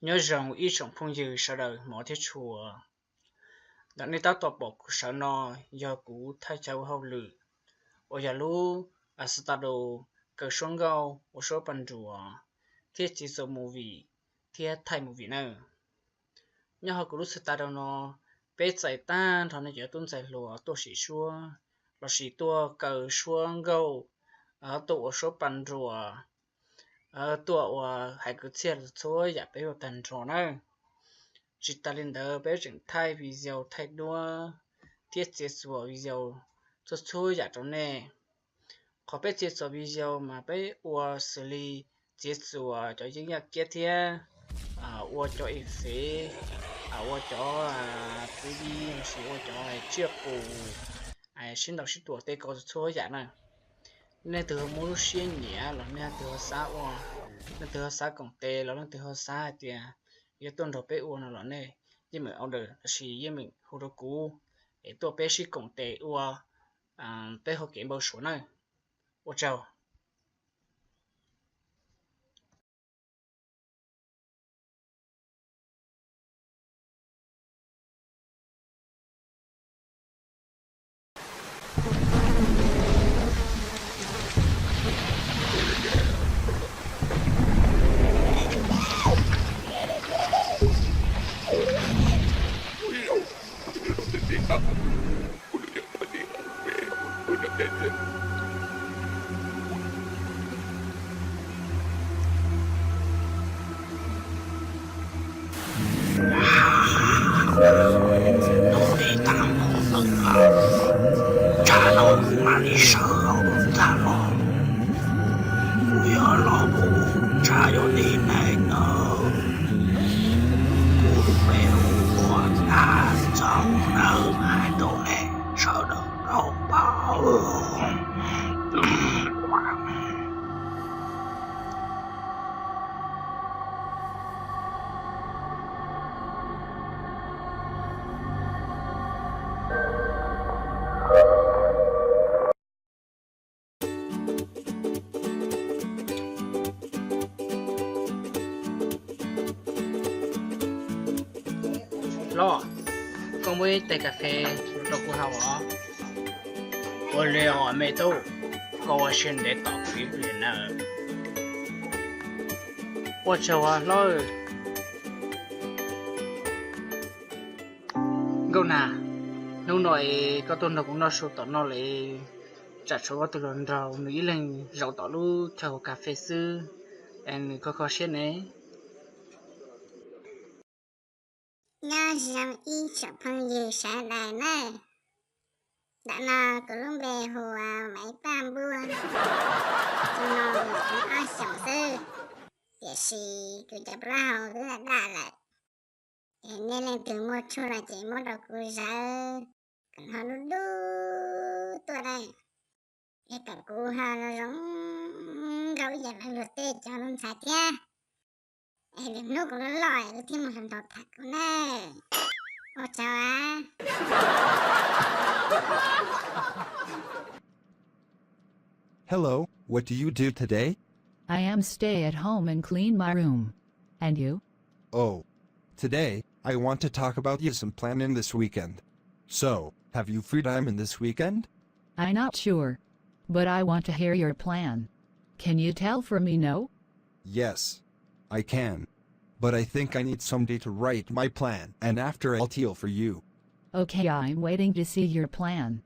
nhớ rằng ít trong phong dư sau đời mỏ thiết chùa đã nên tao tọt bỏ cuộc sống nó do cú thay cháu hậu lử ở nhà lu asatado cờ xuống gâu ở số bàn chùa thiết chỉ số mù vị thiết thay mù vị nữa nhớ họ cú lúc asatado nó bé chạy tan thằng này giờ tuân chạy lùa tôi xỉ xua lo xỉ tua cờ xuống gâu ở tụ ở số bàn chùa tụ hai cái xe số giả bé ở tận chùa nữa chỉ ta lên đó bé trưởng thay video thay đua thiết chế số video cho số giả trong này có bé chế số video mà bé ua xử lý chế số cho những nhà kia thì ua cho effect ua cho 3D một số ua cho chia cụ xin đọc xin tuổi tê có số giả này nên từ mỗi xuyên nhẹ là nên từ xa ua nên từ xa công tê là nên từ xa thì giờ tuần đầu bé ua nó này nhưng mà order là nhưng mình hồ đồ cũ để tôi bé sĩ công tê ua bé học kiếm bao số này ua chào lo con mới tay cà phê rồi của họ ó我聊啊没到，高兴的到贵宾了。我叫啊老二，câu nào lúc nói có tuần nào cũng nói số tao nói lại trả số từ lần đầu nghĩ lên rau tao lu chào cà phê sư anh có khó xin này nhớ rằng ý chọn phong gì sẽ đại này đã nó cứ luôn bề hồ mấy tam buôn cho nó cũng ai sống sư để xì cứ chập rau cứ là đa lại nên lên từ một chỗ là chỉ một đầu cứ ra cần họ đu đu tôi đây cái cần cú họ nó giống gấu dần là luật tê cho nó sạch nha em lúc nó lòi cái thêm một phần đọt thật của nè ô chào á Hello, what do you do today? I am stay at home and clean my room. And you? Oh, today, I want to talk about you some planning this weekend. So, have you free time in this weekend? I'm not sure. But I want to hear your plan. Can you tell for me no? Yes, I can. But I think I need somebody to write my plan, and after I'll tell for you. Okay, I'm waiting to see your plan.